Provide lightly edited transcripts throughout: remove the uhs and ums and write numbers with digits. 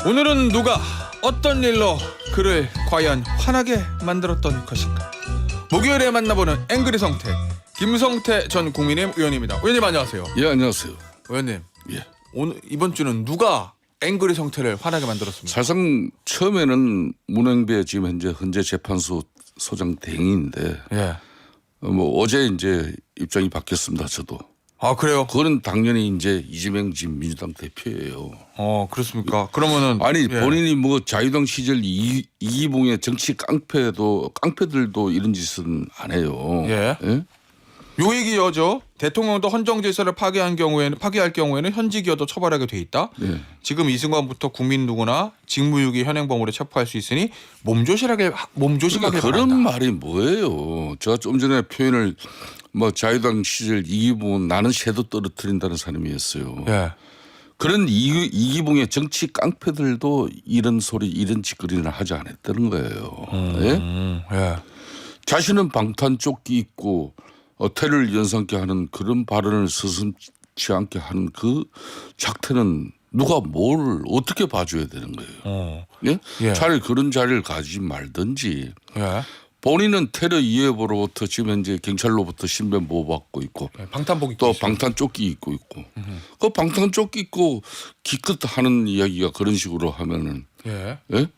오늘은 누가 어떤 일로 그를 과연 화나게 만들었던 것인가. 목요일에 만나보는 앵그리 성태 김성태 전 국민의힘 의원입니다. 의원님 안녕하세요. 예, 안녕하세요. 의원님, 예. 오늘 이번 주는 누가 앵그리 성태를 화나게 만들었습니까? 사실상 처음에는 문행배 지금 현재 재판소 소장 대행인데 예. 어제 이제 입장이 바뀌었습니다. 저도. 아 그래요? 그거는 당연히 이제 이재명 지금 민주당 대표예요. 그렇습니까? 그러면은 아니 예. 본인이 뭐 자유당 시절 이기붕의 정치 깡패들도 이런 짓은 안 해요. 예. 예? 요 얘기여죠. 대통령도 헌정 질서를 파괴할 경우에는 현직이어도 처벌하게 돼 있다. 예. 지금 이 순간부터 국민 누구나 직무유기 현행범으로 체포할 수 있으니 몸조심하게 그러니까 그런 바란다. 말이 뭐예요? 제가 좀 전에 표현을 뭐 자유당 시절 이기붕은 나는 새도 떨어뜨린다는 사람이었어요. 예. 그런 이기붕의 정치 깡패들도 이런 소리 이런 짓거리는 하지 않았다는 거예요. 예? 예. 자신은 방탄조끼 입고 테러를 연상케 하는 그런 발언을 서슴지 않게 하는 그 작태는 누가 뭘 어떻게 봐줘야 되는 거예요. 예? 예. 차라리 그런 자리를 가지 말든지 예. 본인은 테러 이해보로부터 지금 현재 경찰로부터 신변 보호받고 있고 방탄복 입고 또 있어요. 방탄조끼 입고 있고 그 방탄조끼 입고 기껏 하는 이야기가 그런 식으로 하면은 예. 예?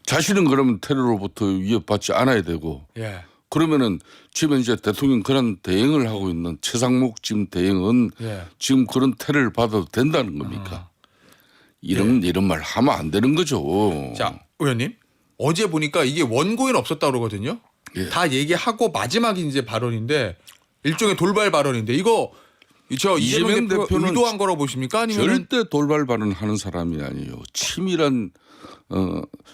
자신은 그러면 테러로부터 위협받지 않아야 되고 예. 그러면은 지금 이제 대통령 그런 대행을 하고 있는 최상목 지금 대행은 예. 지금 그런 테러를 받아도 된다는 겁니까? 이런 말 하면 안 되는 거죠. 자, 의원님. 어제 보니까 이게 원고에는 없었다 그러거든요. 예. 다 얘기하고 마지막 이제 발언인데 일종의 돌발 발언인데 이거 저 이재명 대표는 의도한 거라고 보십니까? 아니면 절대 돌발 발언하는 사람이 아니에요. 치밀한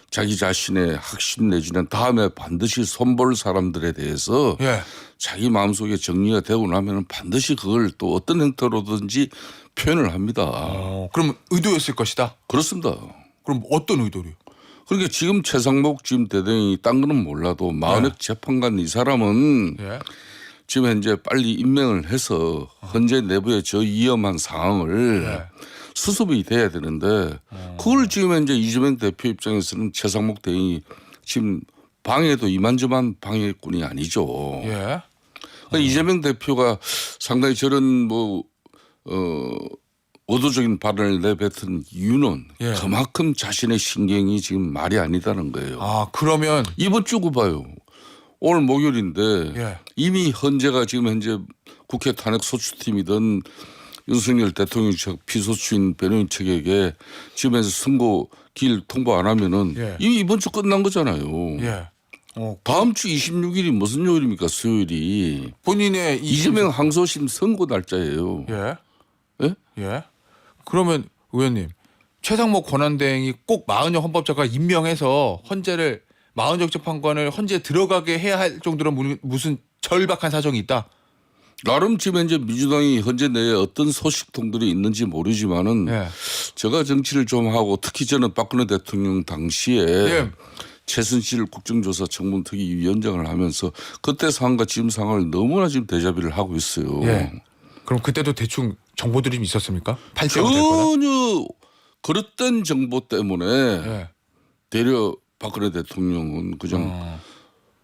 자기 자신의 확신 내지는 다음에 반드시 손볼 사람들에 대해서 예. 자기 마음속에 정리가 되고 나면 반드시 그걸 또 어떤 형태로든지 표현을 합니다. 그럼 의도였을 것이다. 그렇습니다. 그럼 어떤 의도로요? 그러니까 지금 최상목 지금 대등이 딴 거는 몰라도 마은혁 재판관 이 사람은 예. 지금 현재 빨리 임명을 해서 현재 내부의 저 위험한 상황을 예. 수습이 돼야 되는데 그걸 지금 현재 이재명 대표 입장에서는 최상목 대행이 지금 방해도 이만저만 방해꾼이 아니죠. 예. 그러니까 이재명 대표가 상당히 저런 의도적인 발언을 내뱉은 이유는 예. 그만큼 자신의 신경이 지금 말이 아니다는 거예요. 그러면 이번 주 봐요. 오늘 목요일인데 예. 이미 헌재가 지금 현재 국회 탄핵소추팀이든 윤석열 대통령 측 피소추인 변호인 측에게 지금 현재 선고 길 통보 안 하면은 예. 이미 이번 주 끝난 거잖아요. 예. 다음 주 26일이 무슨 요일입니까? 수요일이. 본인의 이재명 항소심 선고 날짜예요. 예. 예? 예. 그러면 의원님 최상목 권한대행이 꼭 마은혁 헌법재판관 임명해서 헌재를 마은혁 재판관을 헌재에 들어가게 해야 할 정도로 무슨 절박한 사정이 있다. 나름 지금 현재 민주당이 헌재 내에 어떤 소식통들이 있는지 모르지만은 예. 제가 정치를 좀 하고 특히 저는 박근혜 대통령 당시에 예. 최순실 국정조사 청문특위위원장을 하면서 그때 상황과 지금 상황을 너무나 지금 대자비를 하고 있어요. 예. 그럼 그때도 대충 정보들이 좀 있었습니까? 8.5 될 거다. 전혀 그릇된 정보 때문에 예. 대려 박근혜 대통령은 그냥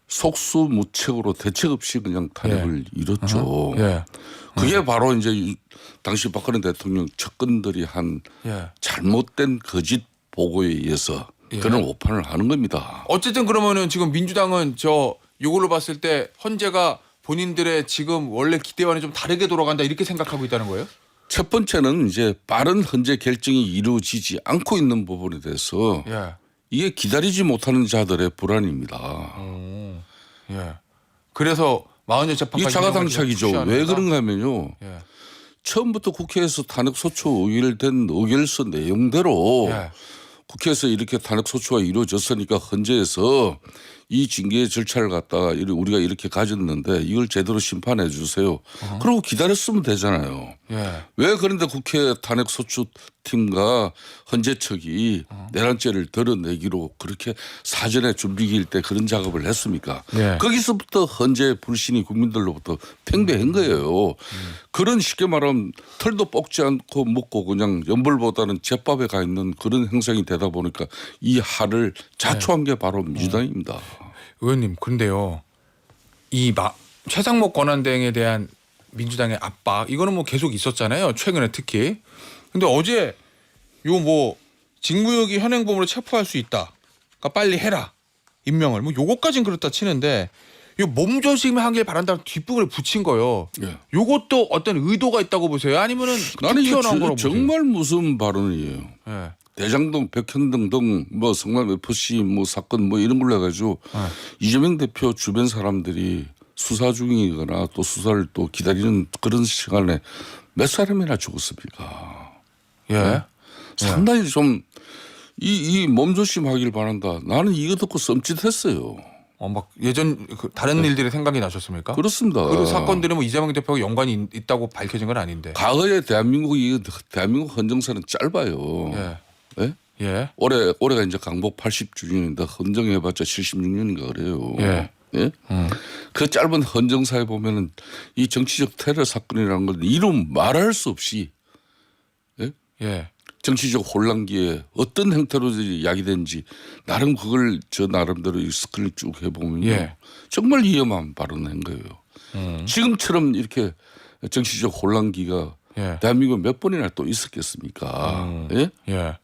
속수무책으로 대책 없이 그냥 탄핵을 이뤘죠. 예. 그게 바로 이제 당시 박근혜 대통령 측근들이 한 예. 잘못된 거짓 보고에 의해서 그런 오판을 하는 겁니다. 어쨌든 그러면은 지금 민주당은 이걸로 봤을 때 헌재가 본인들의 지금 원래 기대와는 좀 다르게 돌아간다 이렇게 생각하고 있다는 거예요? 첫 번째는 이제 빠른 헌재 결정이 이루어지지 않고 있는 부분에 대해서 예. 이게 기다리지 못하는 자들의 불안입니다. 예. 그래서 마은혁 재판관 이게 자가당착이죠. 왜 그런가 하면요. 예. 처음부터 국회에서 탄핵소추 의결된 의결서 내용대로 예. 국회에서 이렇게 탄핵소추가 이루어졌으니까 헌재에서 이 징계 절차를 갖다가 우리가 이렇게 가졌는데 이걸 제대로 심판해 주세요. 그러고 기다렸으면 되잖아요. 예. 왜 그런데 국회 탄핵소추팀과 헌재측이 내란죄를 드러내기로 그렇게 사전에 준비기일 때 그런 작업을 했습니까? 예. 거기서부터 헌재 불신이 국민들로부터 팽배한 거예요. 그런 쉽게 말하면 털도 뽑지 않고 먹고 그냥 연불보다는 잿밥에 가 있는 그런 행성이 되다 보니까 이 할을 자초한 게 바로 민주당입니다. 의원님, 근데요, 이 최상목 권한대행에 대한 민주당의 압박, 이거는 뭐 계속 있었잖아요. 최근에 특히. 근데 어제 요 뭐 직무유기 현행범으로 체포할 수 있다. 그러니까 빨리 해라. 임명을. 뭐 요거까진 그렇다 치는데 요 몸조심하길 바란다는 뒷부분에 붙인 거요. 예. 요것도 어떤 의도가 있다고 보세요? 아니면은 나는 이거 튀어나온 거라고 보세요? 정말 무슨 발언이에요. 예. 대장동, 백현동 등 뭐 성남 FC 뭐 사건 뭐 이런 걸로 해가지고 이재명 대표 주변 사람들이 수사 중이거나 또 수사를 또 기다리는 그런 시간에 몇 사람이나 죽었습니까? 예. 상당히 좀 이 몸조심하길 바란다. 나는 이거 듣고 썸짓했어요. 막 예전 다른 일들이 생각이 나셨습니까? 그렇습니다. 그 사건들은 뭐 이재명 대표가 연관이 있다고 밝혀진 건 아닌데. 과거에 대한민국 헌정사는 짧아요. 예. 예? 예. 올해가 이제 강복 80주년인데 헌정해봤자 76년인가 그래요. 예. 예? 그 짧은 헌정사에 보면은 이 정치적 테러 사건이라는 건 이름 말할 수 없이 예. 정치적 혼란기에 어떤 형태로 야기된지 나름 그걸 저 나름대로 이 스크린을 쭉 해보면요. 예. 정말 위험한 발언한 거예요. 지금처럼 이렇게 정치적 혼란기가 예. 대한민국에 몇 번이나 또 있었겠습니까? 예? 예.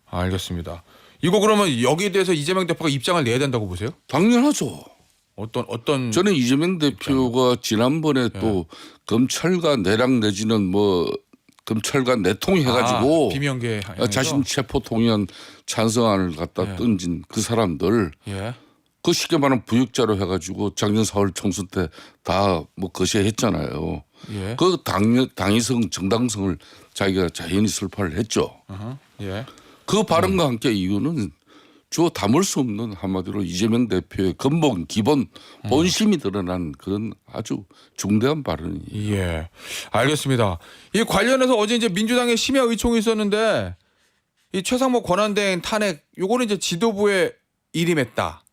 알겠습니다. 이거 그러면 여기에 대해서 이재명 대표가 입장을 내야 된다고 보세요? 당연하죠. 어떤 저는 이재명 대표가 지난번에 또 검찰과 내랑 내지는 뭐 검찰과 내통해가지고 비명계 자신 체포 동의안 찬성안을 갖다 예. 던진 그 사람들 예. 그 쉽게 말하면 부역자로 해가지고 작년 4월 총선 때 다 뭐 거시했잖아요. 예. 그 당위성 정당성을 자기가 자연히 설파를 했죠. 예. 그 발언과 함께 이유는 주어 담을 수 없는 한마디로 이재명 대표의 근본 기본 본심이 드러난 그런 아주 중대한 발언이에요. 예. 알겠습니다. 이 관련해서 어제 이제 민주당의 심야 의총이 있었는데 이 최상목 권한대행 탄핵 요거는 이제 지도부의 일임했다.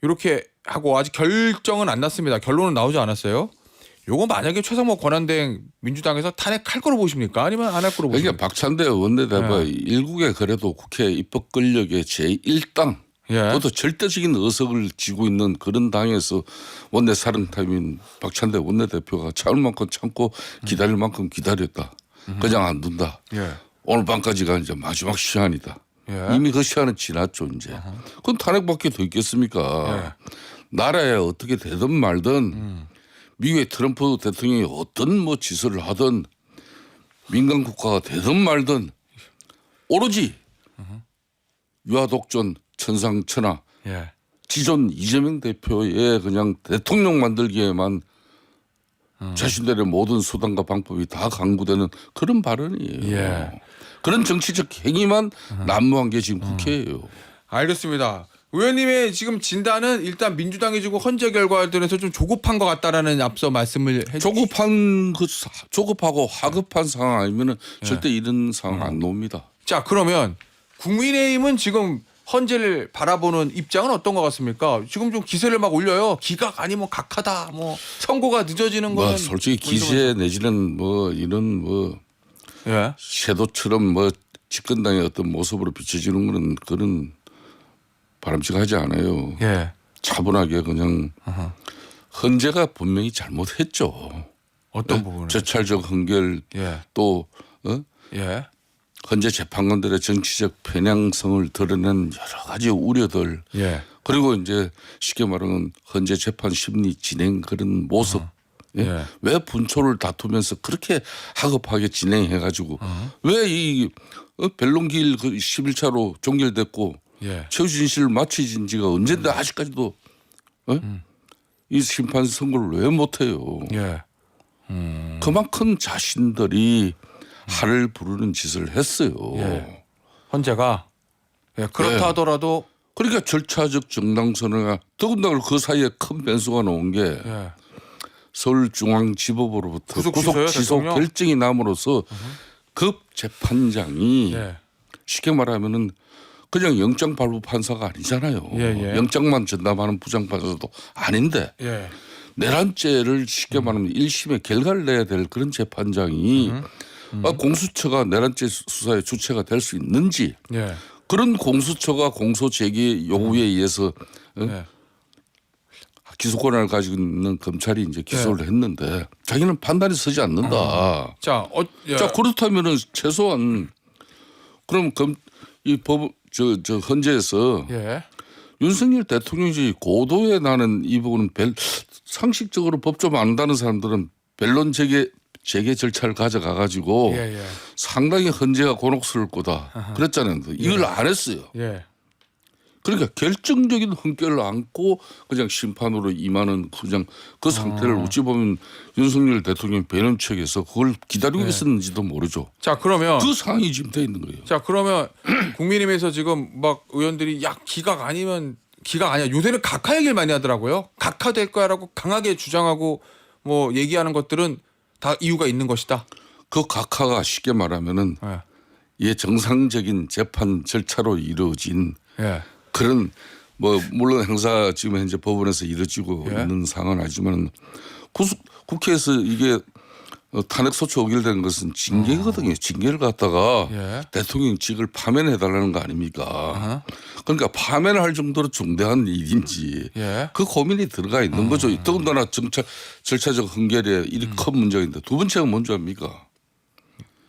이렇게 하고 아직 결정은 안 났습니다. 결론은 나오지 않았어요. 요거 만약에 최상목 권한대행 민주당에서 탄핵할 거로 보십니까? 아니면 안 할 거로 보십니까? 그러니까 박찬대 원내대표 일국에 그래도 국회 입법 권력의 제1당 예. 그것도 절대적인 의석을 쥐고 있는 그런 당에서 원내 사령탑인 박찬대 원내대표가 참을 만큼 참고 기다릴 만큼 기다렸다. 그냥 안 둔다. 예. 오늘 밤까지가 이제 마지막 시한이다. 예. 이미 그 시한은 지났죠 이제. 그건 탄핵밖에 더 있겠습니까? 나라에 어떻게 되든 말든 미국의 트럼프 대통령이 어떤 뭐 지설을 하든 민간 국가가 되든 말든 오로지 유아독존 천상천하 예. 지존 이재명 대표의 그냥 대통령 만들기에만 자신들의 모든 수단과 방법이 다 강구되는 그런 발언이에요. 예. 그런 정치적 행위만 난무한 게 지금 국회예요. 알겠습니다. 의원님의 지금 진단은 일단 민주당이 지금 헌재 결과들에서 좀 조급한 것 같다라는 앞서 말씀을 조급하고 화급한 상황 아니면은 절대 이런 상황 안 나옵니다. 자, 그러면 국민의힘은 지금 헌재를 바라보는 입장은 어떤 것 같습니까? 지금 좀 기세를 막 올려요. 기각 아니면 각하다. 뭐 선고가 늦어지는 거는 뭐 솔직히 기세 내지는 뭐 이런 뭐 예. 섀도처럼 뭐 집권당의 어떤 모습으로 비춰지는 거는 그런 바람직하지 않아요. 예. 차분하게 그냥 헌재가 분명히 잘못했죠. 어떤 부분을? 저찰적 헌결 예. 또 예. 헌재 재판관들의 정치적 편향성을 드러낸 여러 가지 우려들 예. 그리고 이제 쉽게 말하면 헌재 재판 심리 진행 그런 모습 예? 예. 왜 분초를 다투면서 그렇게 하급하게 진행해가지고 왜 이 변론기일 그 11차로 종결됐고 예. 최우진실 마취진 지가 언젠데 아직까지도 이 심판 선고를 왜 못해요. 예. 그만큼 자신들이 하를 부르는 짓을 했어요. 예. 헌재가 예. 그렇다 예. 하더라도 그러니까 절차적 정당성이나 더군다나 그 사이에 큰 변수가 나온 게 예. 서울중앙지법으로부터 구속 구속 취소요, 취소 대통령? 결정이 남으로써 급 재판장이 예. 쉽게 말하면은 그냥 영장 발부 판사가 아니잖아요. 예, 예. 영장만 전담하는 부장 판사도 아닌데 예. 내란죄를 쉽게 말하면 1심에 결과를 내야 될 그런 재판장이 공수처가 내란죄 수사의 주체가 될 수 있는지 예. 그런 공수처가 공소 제기 요구에 의해서 예. 기소권을 가지고 있는 검찰이 이제 기소를 했는데 자기는 판단이 서지 않는다. 자, 예. 자 그렇다면은 최소한 그럼 저 헌재에서 예. 윤석열 대통령이 고도에 나는 이 부분은 상식적으로 법 좀 안다는 사람들은 변론 재개 절차를 가져가 가지고 예. 예. 상당히 헌재가 곤혹스러울 거다. 그랬잖아요. 이걸 안 했어요. 예. 그러니까 결정적인 흥결을 안고 그냥 심판으로 임하는 그냥 그 상태를 어찌 보면 윤석열 대통령 변론 측에서 그걸 기다리고 있었는지도 모르죠. 자, 그러면 그 상황이 지금 돼 있는 거예요. 자, 그러면 국민의힘에서 지금 막 의원들이 야, 기각 아니면 기각 아니야. 요새는 각하 얘기를 많이 하더라고요. 각하될 거야라고 강하게 주장하고 뭐 얘기하는 것들은 다 이유가 있는 것이다. 그 각하가 쉽게 말하면은 예. 이 정상적인 재판 절차로 이루어진 예. 그런 뭐 물론 행사 지금 현재 법원에서 이루어지고 예. 있는 상황은 아니지만 국회에서 이게 탄핵소추 의결된 것은 징계거든요. 징계를 갖다가 예. 대통령직을 파면해달라는 거 아닙니까? 그러니까 파면할 정도로 중대한 일인지 예. 그 고민이 들어가 있는 거죠. 더군다나 절차적 흥결에 이리 큰 문제가 있는데 두 번째가 뭔지 압니까?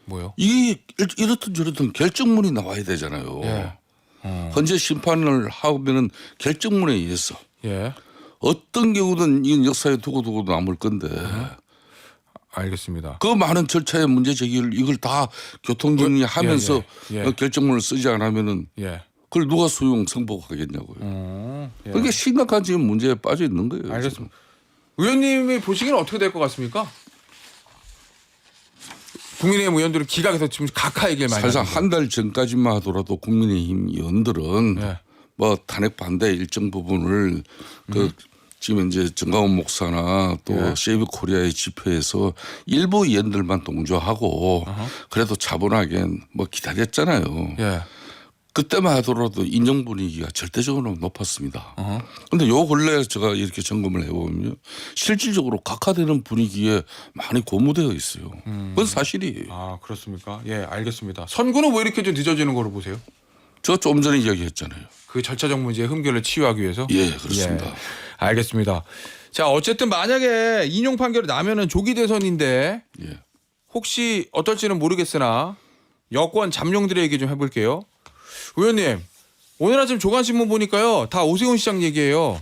뭐요? 이게 이렇든 저렇든 결정문이 나와야 되잖아요. 예. 헌재 심판을 하면은 결정문에 의해서 예. 어떤 경우든 이건 역사에 두고 남을 건데 알겠습니다. 그 많은 절차의 문제 제기를 이걸 다 교통정리하면서 예. 결정문을 쓰지 않으면은 예. 그걸 누가 수용 승복하겠냐고요. 예. 그게 심각한 지금 문제에 빠져 있는 거예요. 알겠습니다. 의원님이 보시기에는 어떻게 될 것 같습니까? 국민의힘 의원들은 기각해서 지금 각하 얘기를 많이 사실상 하는데. 한 달 전까지만 하더라도 국민의힘 의원들은 예. 뭐 탄핵 반대 일정 부분을 그 지금 이제 정강훈 목사나 또 예. 세이브 코리아의 집회에서 일부 의원들만 동조하고 그래도 차분하게 뭐 기다렸잖아요. 예. 그때만 하더라도 인정 분위기가 절대적으로 높았습니다. 그런데 요 근래 제가 이렇게 점검을 해보면 실질적으로 각하되는 분위기에 많이 고무되어 있어요. 그건 사실이에요. 아, 그렇습니까? 예, 알겠습니다. 선거는 왜 이렇게 좀 늦어지는 거로 보세요? 저 좀 전에 이야기했잖아요. 그 절차적 문제의 흠결을 치유하기 위해서? 예, 그렇습니다. 예, 알겠습니다. 자, 어쨌든 만약에 인용 판결이 나면은 조기 대선인데 예. 혹시 어떨지는 모르겠으나 여권 잠룡들의 얘기 좀 해볼게요. 의원님, 오늘 아침 조간신문 보니까요, 다 오세훈 시장 얘기예요.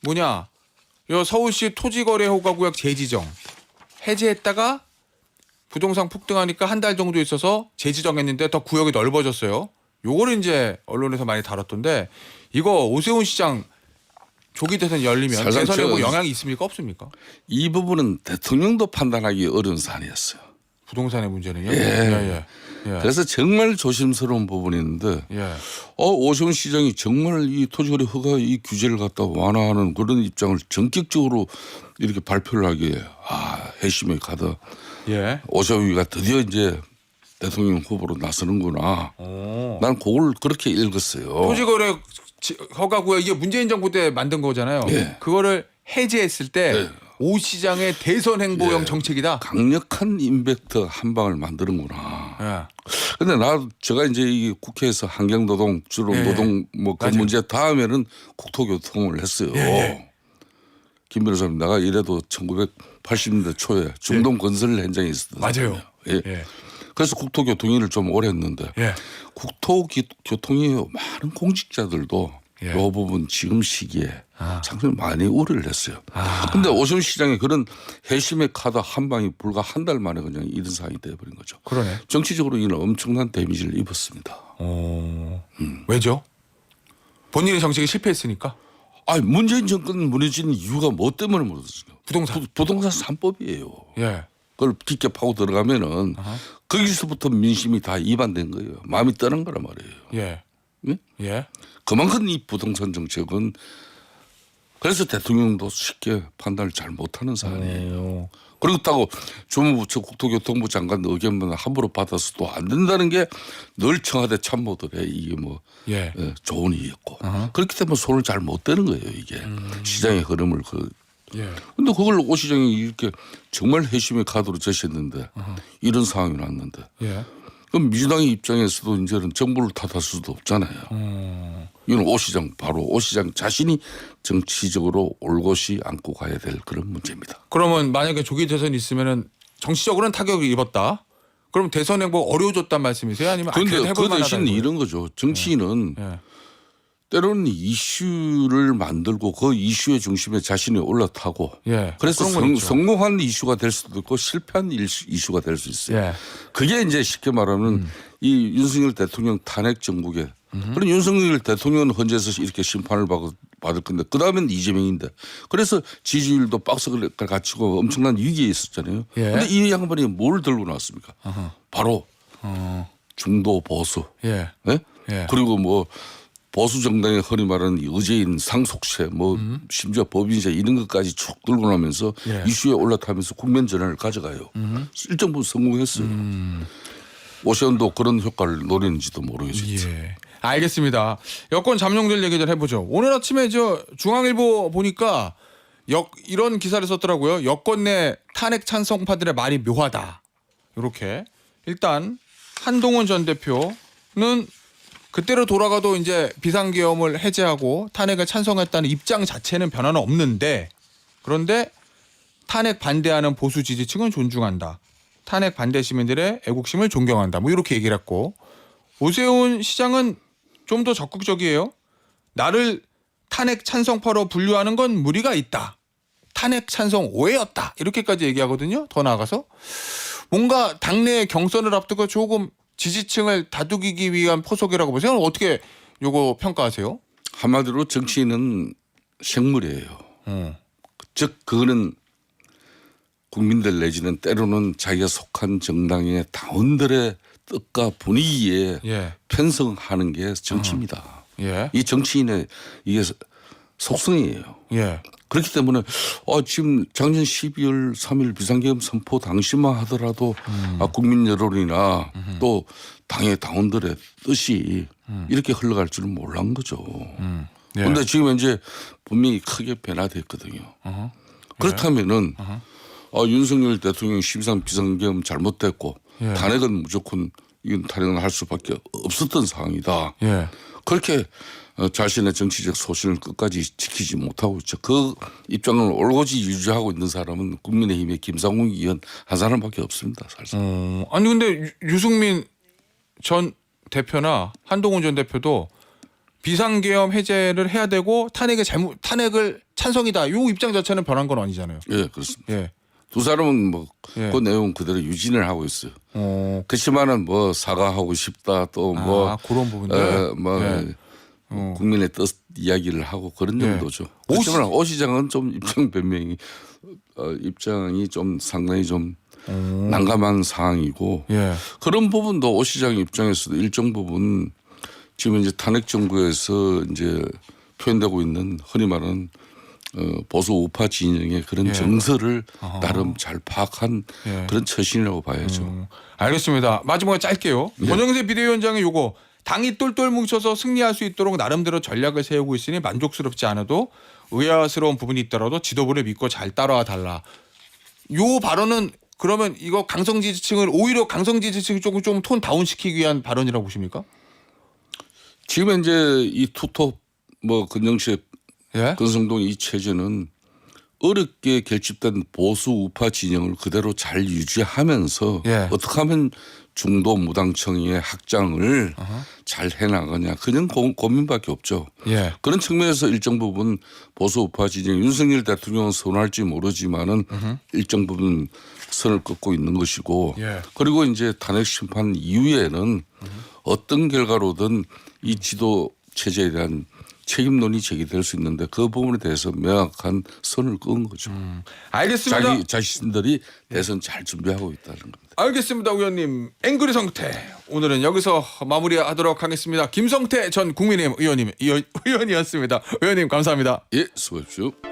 뭐냐, 요 서울시 토지거래허가구역 재지정 해제했다가 부동산 폭등하니까 한 달 정도 있어서 재지정했는데 더 구역이 넓어졌어요. 요거를 이제 언론에서 많이 다뤘던데 이거 오세훈 시장 조기 대선 열리면 사실상 대선에 뭐 저- 영향이 있습니까? 없습니까? 이 부분은 대통령도 판단하기 어려운 사안이었어요. 부동산의 문제는요? 예. 예. 예. 그래서 정말 조심스러운 부분인데 예. 오세훈 시장이 정말 이 토지거래 허가 이 규제를 갖다 완화하는 그런 입장을 전격적으로 이렇게 발표를 하기에 회심에 가다 예. 오세훈이가 드디어 이제 대통령 후보로 나서는구나. 난 그걸 그렇게 읽었어요. 토지거래 허가구역 이게 문재인 정부 때 만든 거잖아요. 예. 그거를 해제했을 때 예. 오 시장의 대선 행보형 예. 정책이다. 강력한 임팩트 한 방을 만드는구나. 예. 근데 제가 이제 이 국회에서 환경노동 주로 예. 노동 뭐 그 맞아요. 문제 다음에는 국토교통을 했어요. 예. 김 변호사님 내가 이래도 1980년대 초에 중동 건설 현장에 있었던 맞아요. 사람이에요. 예. 예. 그래서 국토교통위를 좀 오래 했는데 예. 국토교통위 많은 공직자들도 예. 이 부분 지금 시기에 상당히 많이 우려를 했어요. 아. 그런데 오세훈 시장의 그런 회심의 카드 한 방이 불과 한 달 만에 그냥 이런 상황이 되어버린 거죠. 그러네. 정치적으로 이는 엄청난 데미지를 입었습니다. 왜죠? 본인의 정책이 실패했으니까. 문재인 정권 무너진 이유가 뭐 때문에 무너졌어요? 부동산. 부동산 3법이에요. 예. 그걸 깊게 파고 들어가면은 거기서부터 민심이 다 이반된 거예요. 마음이 떠난 거란 말이에요. 예. 예? 예. 그만큼 이 부동산 정책은 그래서 대통령도 쉽게 판단을 잘 못하는 사안이에요. 그렇다고 주무부처 국토교통부 장관 의견만 함부로 받아서도 안 된다는 게 늘 청와대 참모들의 이게 뭐 예. 조언이 있고 그렇기 때문에 손을 잘 못 대는 거예요 이게 시장의 흐름을 예. 근데 그걸 오 시장이 이렇게 정말 회심의 카드로 제시했는데 이런 상황이 났는데 예. 그럼 민주당의 입장에서도 이제는 정부를 탓할 수도 없잖아요. 이건 오 시장 바로 오 시장 자신이 정치적으로 올곧이 안고 가야 될 그런 문제입니다. 그러면 만약에 조기 대선이 있으면은 정치적으로는 타격을 입었다. 그럼 대선 행보 어려워졌단 말씀이세요? 아니면 그런데 그래도 해볼 그 대신 만하다는 거예요? 이런 거죠. 정치인은 예. 때로는 이슈를 만들고 그 이슈의 중심에 자신이 올라타고 예. 그래서 그런 건 있죠. 성공한 이슈가 될 수도 있고 실패한 이슈가 될 수 있어요. 예. 그게 이제 쉽게 말하면 이 윤석열 대통령 탄핵 정국에 그런 윤석열 대통령은 헌재에서 이렇게 심판을 받을 건데 그다음엔 이재명인데 그래서 지지율도 박스를 갖추고 엄청난 위기에 있었잖아요. 그런데 예. 이 양반이 뭘 들고 나왔습니까? 바로 중도 보수. 예. 네? 예. 그리고 뭐 보수 정당의 흔히 말하는 의제인 상속세 뭐 심지어 법인세 이런 것까지 쭉 들고 나면서 예. 이슈에 올라타면서 국면 전환을 가져가요. 일정 부분 성공했어요. 오세훈도 그런 효과를 노리는지도 모르겠죠. 예. 알겠습니다. 여권 잠룡들 얘기 좀 해보죠. 오늘 아침에 저 중앙일보 보니까 이런 기사를 썼더라고요. 여권 내 탄핵 찬성파들의 말이 묘하다. 이렇게 일단 한동훈 전 대표는 그때로 돌아가도 이제 비상계엄을 해제하고 탄핵을 찬성했다는 입장 자체는 변화는 없는데 그런데 탄핵 반대하는 보수 지지층은 존중한다. 탄핵 반대 시민들의 애국심을 존경한다. 뭐 이렇게 얘기를 했고 오세훈 시장은 좀 더 적극적이에요. 나를 탄핵 찬성파로 분류하는 건 무리가 있다. 탄핵 찬성 오해였다. 이렇게까지 얘기하거든요. 더 나아가서 뭔가 당내 경선을 앞두고 조금 지지층을 다독이기 위한 포석이라고 보세요. 어떻게 요거 평가하세요? 한마디로 정치인은 생물이에요. 즉 그거는 국민들 내지는 때로는 자기가 속한 정당의 당원들의 뜻과 분위기에 예. 편성하는 게 정치입니다. 예. 이 정치인의 이게 속성이에요. 예. 그렇기 때문에 지금 작년 12월 3일 비상계엄 선포 당시만 하더라도 국민 여론이나 또 당의 당원들의 뜻이 이렇게 흘러갈 줄은 몰란 거죠. 그런데 예. 지금 이제 분명히 크게 변화됐거든요. 그렇다면은 윤석열 대통령 12.3 비상계엄 잘못됐고 예. 탄핵은 무조건 이건 탄핵은 할 수밖에 없었던 상황이다. 예. 그렇게 자신의 정치적 소신을 끝까지 지키지 못하고 있죠. 그 입장을 올곧이 유지하고 있는 사람은 국민의힘의 김상훈 의원 한 사람밖에 없습니다. 사실. 아니 근데 유승민 전 대표나 한동훈 전 대표도 비상계엄 해제를 해야 되고 탄핵을 찬성이다. 이 입장 자체는 변한 건 아니잖아요. 예, 그렇습니다. 예. 두 사람은 뭐 그 예. 내용 그대로 유진을 하고 있어요. 그렇지만은 뭐 사과하고 싶다 또 뭐 그런 부분들. 예. 국민의 뜻 이야기를 하고 그런 예. 정도죠. 그렇지만 오 시장은 좀 입장 변명이 입장이 좀 상당히 좀 난감한 상황이고 예. 그런 부분도 오 시장 입장에서도 일정 부분 지금 이제 탄핵 정부에서 이제 표현되고 있는 흔히 말하는 보수 우파 진영의 그런 예. 정서를 나름 잘 파악한 예. 그런 처신이라고 봐야죠. 알겠습니다. 마지막에 짧게요. 예. 권영세 비대위원장의 요거 당이 똘똘 뭉쳐서 승리할 수 있도록 나름대로 전략을 세우고 있으니 만족스럽지 않아도 의아스러운 부분이 있더라도 지도부를 믿고 잘 따라와 달라. 요 발언은 그러면 이거 강성 지지층을 오히려 강성 지지층 쪽을 좀 톤 다운시키기 위한 발언이라고 보십니까? 지금 이제 이 투톱 뭐 근정식 예. 권성동 이 체제는 어렵게 결집된 보수 우파 진영을 그대로 잘 유지하면서 예. 어떻게 하면 중도 무당층의 확장을 잘 해나가냐 그냥 고민밖에 없죠. 예. 그런 측면에서 일정 부분 보수 우파 진영 윤석열 대통령은 선호할지 모르지만은 일정 부분 선을 긋고 있는 것이고 예. 그리고 이제 탄핵 심판 이후에는 어떤 결과로든 이 지도 체제에 대한 책임론이 제기될 수 있는데 그 부분에 대해서 명확한 선을 그은 거죠. 알겠습니다. 자신들이 대선 잘 준비하고 있다는 겁니다. 알겠습니다, 의원님. 앵그리 성태. 오늘은 여기서 마무리하도록 하겠습니다. 김성태 전 국민의힘 의원이었습니다. 의원님 감사합니다. 예, 수고하십시오.